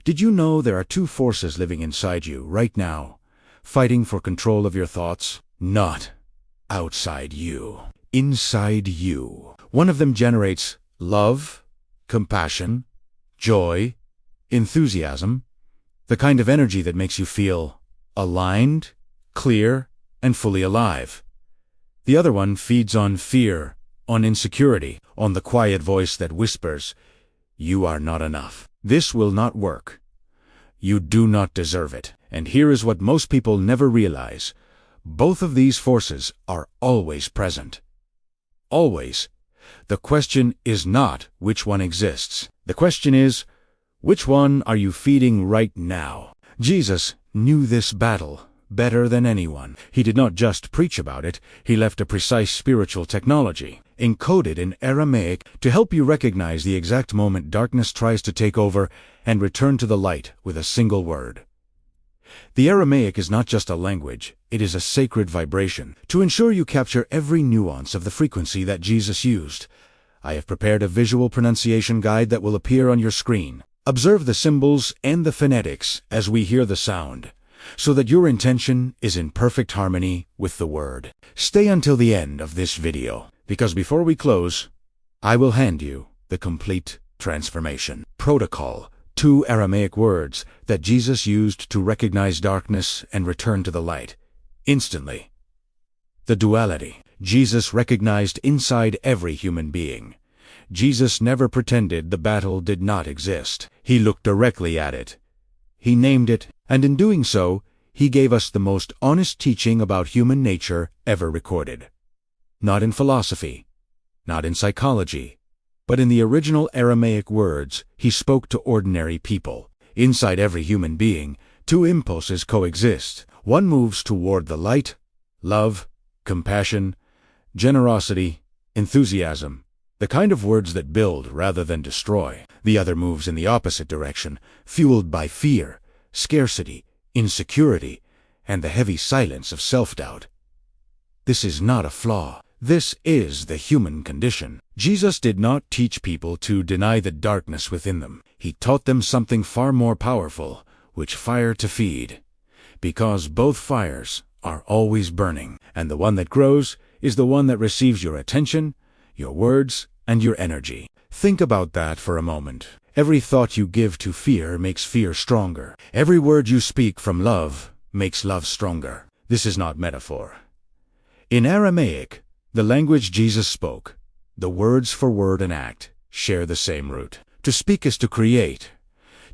Did you know there are two forces living inside you right now, fighting for control of your thoughts? Not outside you. Inside you. One of them generates love, compassion, joy, enthusiasm, the kind of energy that makes you feel aligned, clear, and fully alive. The other one feeds on fear, on insecurity, on the quiet voice that whispers, "You are not enough. This will not work. You do not deserve it." And here is what most people never realize. Both of these forces are always present. Always. The question is not which one exists. The question is, which one are you feeding right now? Jesus knew this battle better than anyone. He did not just preach about it, he left a precise spiritual technology, encoded in Aramaic, to help you recognize the exact moment darkness tries to take over and return to the light with a single word. The Aramaic is not just a language, it is a sacred vibration. To ensure you capture every nuance of the frequency that Jesus used, I have prepared a visual pronunciation guide that will appear on your screen. Observe the symbols and the phonetics as we hear the sound, so that your intention is in perfect harmony with the word. Stay until the end of this video, because before we close, I will hand you the complete transformation protocol. 2 Aramaic words that Jesus used to recognize darkness and return to the light, instantly. The duality. Jesus recognized inside every human being. Jesus never pretended the battle did not exist. He looked directly at it. He named it, and in doing so, he gave us the most honest teaching about human nature ever recorded. Not in philosophy, not in psychology, but in the original Aramaic words, he spoke to ordinary people. Inside every human being, 2 impulses coexist. One moves toward the light, love, compassion, generosity, enthusiasm, the kind of words that build rather than destroy. The other moves in the opposite direction, fueled by fear, scarcity, insecurity, and the heavy silence of self-doubt. This is not a flaw. This is the human condition. Jesus did not teach people to deny the darkness within them. He taught them something far more powerful, which fire to feed. Because both fires are always burning, and the one that grows is the one that receives your attention, your words, and your energy. Think about that for a moment. Every thought you give to fear makes fear stronger. Every word you speak from love makes love stronger. This is not metaphor. In Aramaic, the language Jesus spoke, the words for word and act share the same root. To speak is to create.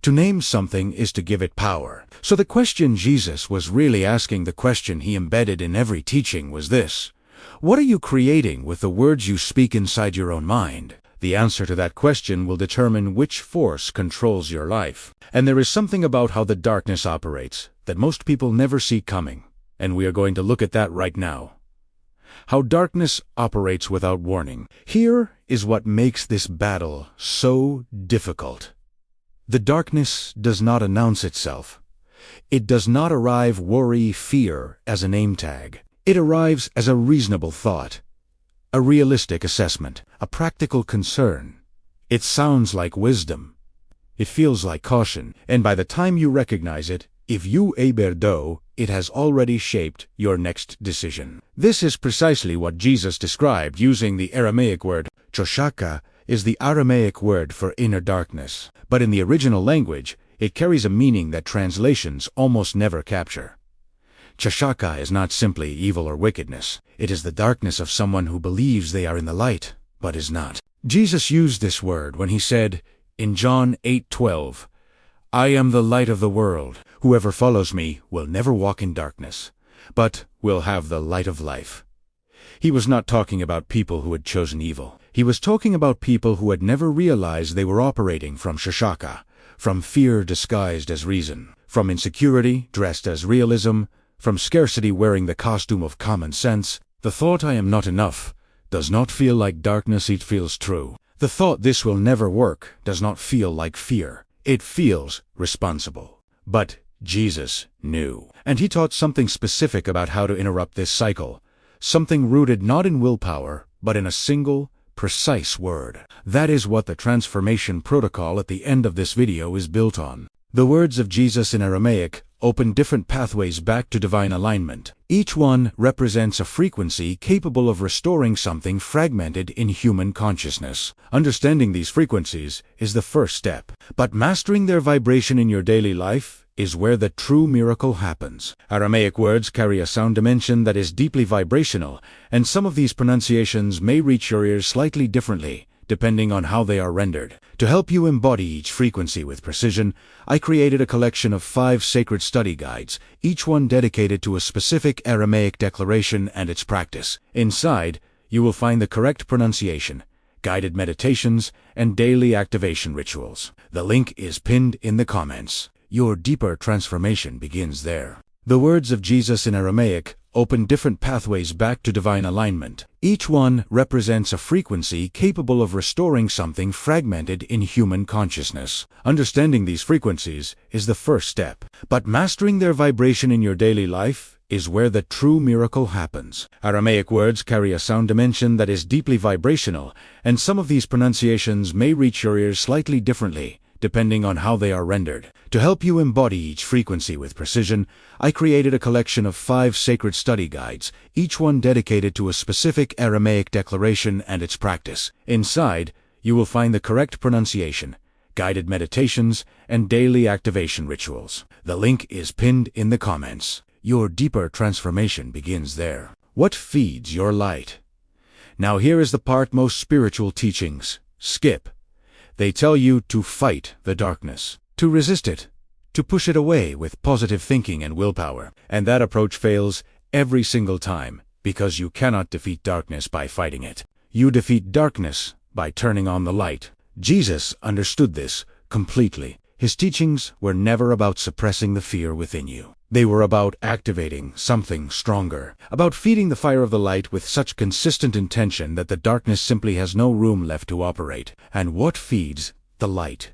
To name something is to give it power. So the question Jesus was really asking, the question he embedded in every teaching, was this: what are you creating with the words you speak inside your own mind? The answer to that question will determine which force controls your life. And there is something about how the darkness operates that most people never see coming, and we are going to look at that right now. How darkness operates without warning. Here is what makes this battle so difficult. The darkness does not announce itself. It does not arrive worry, fear as a name tag. It arrives as a reasonable thought, a realistic assessment, a practical concern. It sounds like wisdom. It feels like caution. And by the time you recognize it, if you aberdo, it has already shaped your next decision. This is precisely what Jesus described using the Aramaic word. Choshaka is the Aramaic word for inner darkness. But in the original language, it carries a meaning that translations almost never capture. Choshaka is not simply evil or wickedness. It is the darkness of someone who believes they are in the light, but is not. Jesus used this word when he said, in John 8:12, "I am the light of the world. Whoever follows me will never walk in darkness, but will have the light of life." He was not talking about people who had chosen evil. He was talking about people who had never realized they were operating from Shoshaka, from fear disguised as reason, from insecurity dressed as realism, from scarcity wearing the costume of common sense. The thought "I am not enough" does not feel like darkness, it feels true. The thought "this will never work" does not feel like fear. It feels responsible. But Jesus knew. And he taught something specific about how to interrupt this cycle, something rooted not in willpower, but in a single, precise word. That is what the transformation protocol at the end of this video is built on. The words of Jesus in Aramaic open different pathways back to divine alignment. Each one represents a frequency capable of restoring something fragmented in human consciousness. Understanding these frequencies is the first step, but mastering their vibration in your daily life is where the true miracle happens. Aramaic words carry a sound dimension that is deeply vibrational, and some of these pronunciations may reach your ears slightly differently, depending on how they are rendered. To help you embody each frequency with precision, I created a collection of 5 sacred study guides, each one dedicated to a specific Aramaic declaration and its practice. Inside, you will find the correct pronunciation, guided meditations, and daily activation rituals. The link is pinned in the comments. Your deeper transformation begins there. The words of Jesus in Aramaic open different pathways back to divine alignment. Each one represents a frequency capable of restoring something fragmented in human consciousness. Understanding these frequencies is the first step, but mastering their vibration in your daily life is where the true miracle happens. Aramaic words carry a sound dimension that is deeply vibrational, and some of these pronunciations may reach your ears slightly differently, depending on how they are rendered. To help you embody each frequency with precision, I created a collection of 5 sacred study guides, each one dedicated to a specific Aramaic declaration and its practice. Inside, you will find the correct pronunciation, guided meditations, and daily activation rituals. The link is pinned in the comments. Your deeper transformation begins there. What feeds your light? Now here is the part most spiritual teachings skip. They tell you to fight the darkness, to resist it, to push it away with positive thinking and willpower. And that approach fails every single time, because you cannot defeat darkness by fighting it. You defeat darkness by turning on the light. Jesus understood this completely. His teachings were never about suppressing the fear within you. They were about activating something stronger, about feeding the fire of the light with such consistent intention that the darkness simply has no room left to operate. And what feeds the light?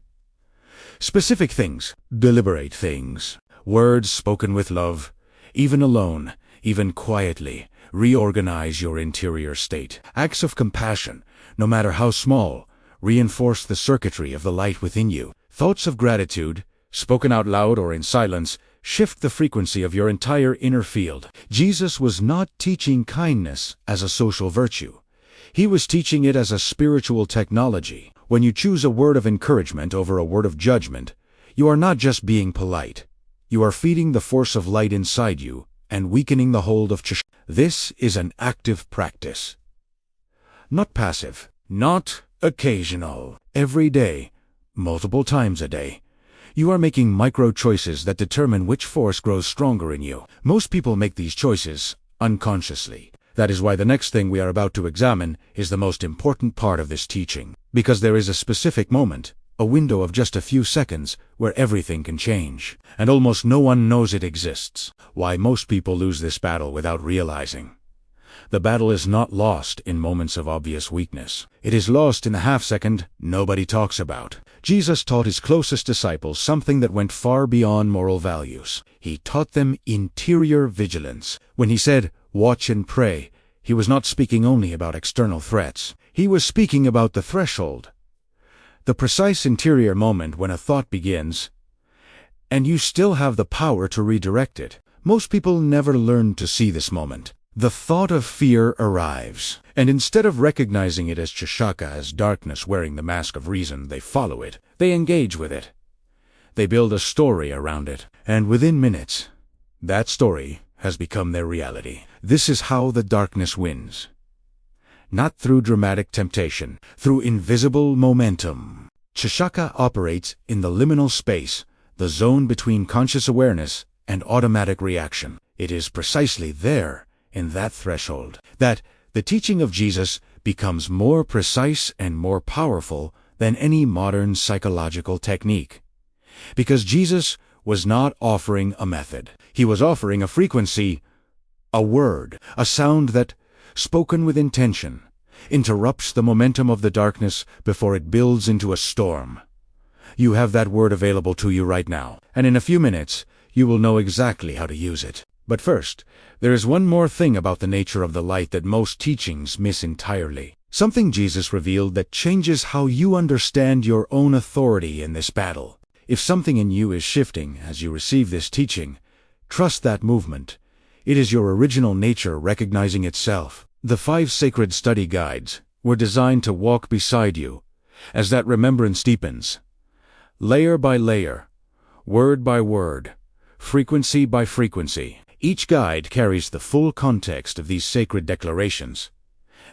Specific things, deliberate things, words spoken with love, even alone, even quietly. Reorganize your interior state. Acts of compassion, no matter how small, reinforce the circuitry of the light within you. Thoughts of gratitude, spoken out loud or in silence, shift the frequency of your entire inner field. Jesus was not teaching kindness as a social virtue. He was teaching it as a spiritual technology. When you choose a word of encouragement over a word of judgment, you are not just being polite. You are feeding the force of light inside you and weakening the hold of Chish. This is an active practice. Not passive, not occasional. Every day, multiple times a day, you are making micro-choices that determine which force grows stronger in you. Most people make these choices unconsciously. That is why the next thing we are about to examine is the most important part of this teaching. Because there is a specific moment, a window of just a few seconds, where everything can change. And almost no one knows it exists. Why most people lose this battle without realizing. The battle is not lost in moments of obvious weakness. It is lost in the half-second nobody talks about. Jesus taught his closest disciples something that went far beyond moral values. He taught them interior vigilance. When he said, "Watch and pray," he was not speaking only about external threats. He was speaking about the threshold, the precise interior moment when a thought begins, and you still have the power to redirect it. Most people never learn to see this moment. The thought of fear arrives, and instead of recognizing it as Chishaka, as darkness wearing the mask of reason, they follow it. They engage with it. They build a story around it, and within minutes, that story has become their reality. This is how the darkness wins. Not through dramatic temptation, through invisible momentum. Chishaka operates in the liminal space, the zone between conscious awareness and automatic reaction. It is precisely there, in that threshold, that the teaching of Jesus becomes more precise and more powerful than any modern psychological technique. Because Jesus was not offering a method. He was offering a frequency, a word, a sound that, spoken with intention, interrupts the momentum of the darkness before it builds into a storm. You have that word available to you right now, and in a few minutes, you will know exactly how to use it. But first, there is one more thing about the nature of the light that most teachings miss entirely. Something Jesus revealed that changes how you understand your own authority in this battle. If something in you is shifting as you receive this teaching, trust that movement. It is your original nature recognizing itself. The 5 sacred study guides were designed to walk beside you as that remembrance deepens. Layer by layer, word by word, frequency by frequency. Each guide carries the full context of these sacred declarations,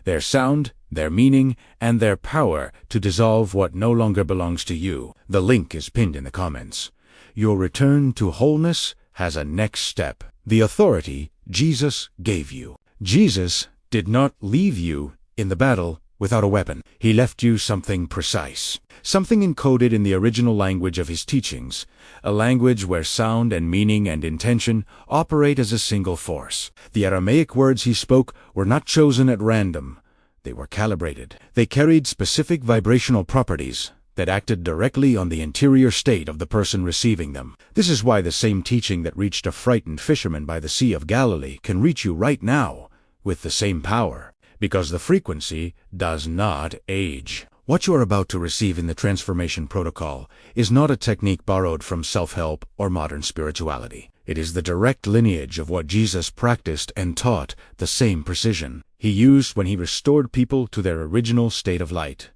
their sound, their meaning, and their power to dissolve what no longer belongs to you. The link is pinned in the comments. Your return to wholeness has a next step. The authority Jesus gave you. Jesus did not leave you in the battle without a weapon. He left you something precise, something encoded in the original language of his teachings, a language where sound and meaning and intention operate as a single force. The Aramaic words he spoke were not chosen at random. They were calibrated. They carried specific vibrational properties that acted directly on the interior state of the person receiving them. This is why the same teaching that reached a frightened fisherman by the Sea of Galilee can reach you right now with the same power, because the frequency does not age. What you are about to receive in the transformation protocol is not a technique borrowed from self-help or modern spirituality. It is the direct lineage of what Jesus practiced and taught, the same precision he used when he restored people to their original state of light.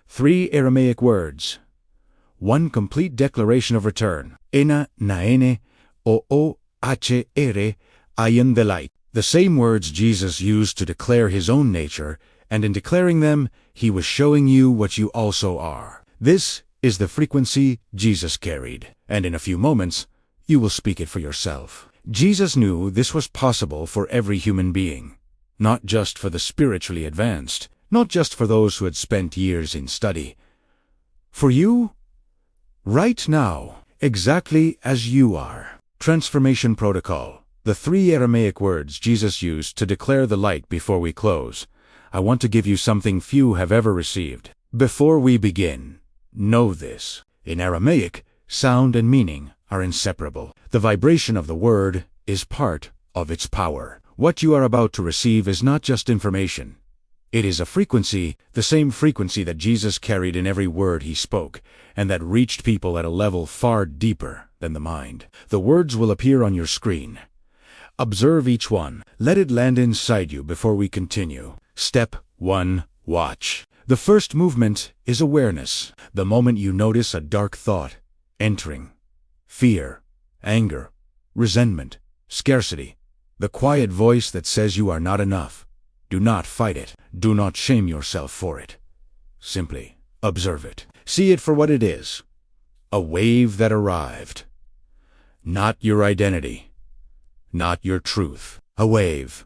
3 Aramaic words. 1 complete declaration of return. Ena naene o hr ayin the light. The same words Jesus used to declare his own nature, and in declaring them, he was showing you what you also are. This is the frequency Jesus carried, and in a few moments, you will speak it for yourself. Jesus knew this was possible for every human being, not just for the spiritually advanced, not just for those who had spent years in study. For you, right now, exactly as you are. Transformation protocol. The 3 Aramaic words Jesus used to declare the light before we close. I want to give you something few have ever received. Before we begin, know this. In Aramaic, sound and meaning are inseparable. The vibration of the word is part of its power. What you are about to receive is not just information. It is a frequency, the same frequency that Jesus carried in every word he spoke, and that reached people at a level far deeper than the mind. The words will appear on your screen. Observe each one. Let it land inside you before we continue. Step 1. Watch. The first movement is awareness. The moment you notice a dark thought entering, fear, anger, resentment, scarcity, the quiet voice that says you are not enough, do not fight it. Do not shame yourself for it. Simply observe it. See it for what it is. A wave that arrived. Not your identity. Not your truth. A wave.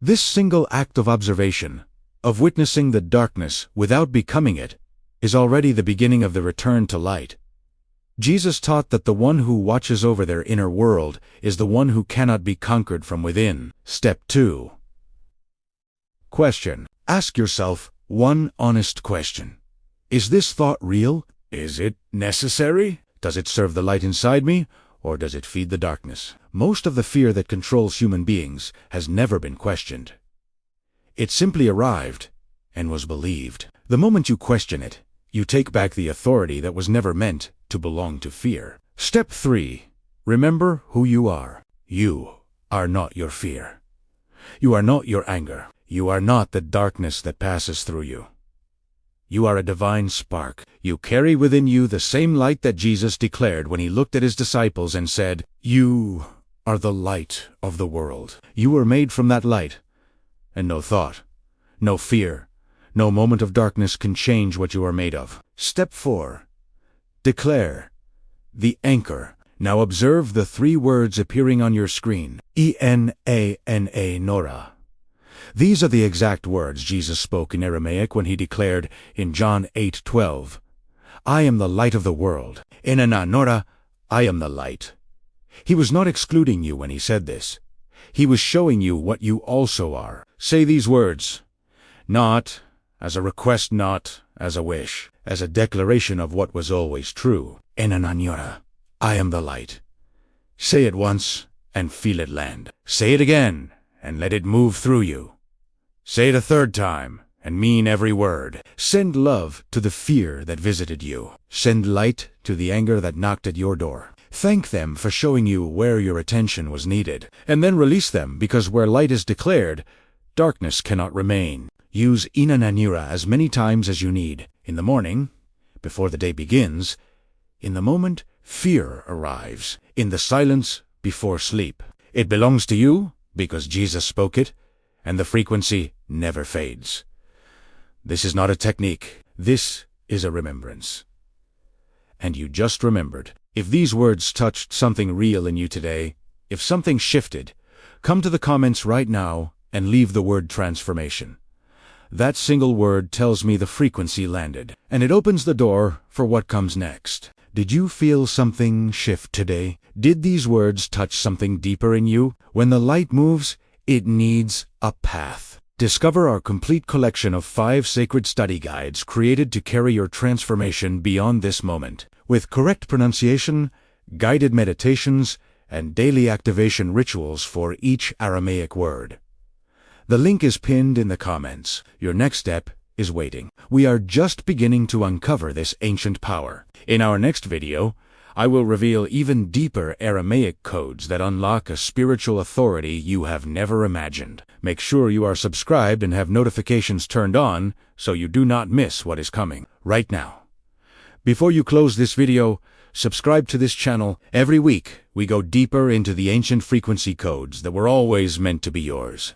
This single act of observation, of witnessing the darkness without becoming it, is already the beginning of the return to light. Jesus taught that the one who watches over their inner world is the one who cannot be conquered from within. Step 2. Question. Ask yourself one honest question. Is this thought real? Is it necessary? Does it serve the light inside me? Or does it feed the darkness? Most of the fear that controls human beings has never been questioned. It simply arrived and was believed. The moment you question it, you take back the authority that was never meant to belong to fear. Step 3. Remember who you are. You are not your fear. You are not your anger. You are not the darkness that passes through you. You are a divine spark. You carry within you the same light that Jesus declared when he looked at his disciples and said, "You are the light of the world." You were made from that light, and no thought, no fear, no moment of darkness can change what you are made of. Step 4. Declare. The anchor. Now observe the 3 words appearing on your screen. E-N-A-N-A Nora. These are the exact words Jesus spoke in Aramaic when he declared in John 8:12, "I am the light of the world. Enana Nora, I am the light." He was not excluding you when he said this. He was showing you what you also are. Say these words, not as a request, not as a wish, as a declaration of what was always true. Enana Nora, I am the light. Say it once and feel it land. Say it again and let it move through you. Say it a 3rd time and mean every word. Send love to the fear that visited you. Send light to the anger that knocked at your door. Thank them for showing you where your attention was needed, and then release them, because where light is declared, darkness cannot remain. Use Inananira as many times as you need. In the morning, before the day begins, in the moment fear arrives, in the silence before sleep. It belongs to you because Jesus spoke it, and the frequency never fades. This is not a technique. This is a remembrance. And you just remembered. If these words touched something real in you today, if something shifted, come to the comments right now and leave the word transformation. That single word tells me the frequency landed, and it opens the door for what comes next. Did you feel something shift today? Did these words touch something deeper in you? When the light moves, it needs a path. Discover our complete collection of 5 sacred study guides created to carry your transformation beyond this moment, with correct pronunciation, guided meditations, and daily activation rituals for each Aramaic word. The link is pinned in the comments. Your next step is waiting. We are just beginning to uncover this ancient power. In our next video, I will reveal even deeper Aramaic codes that unlock a spiritual authority you have never imagined. Make sure you are subscribed and have notifications turned on so you do not miss what is coming right now. Before you close this video, subscribe to this channel. Every week, we go deeper into the ancient frequency codes that were always meant to be yours.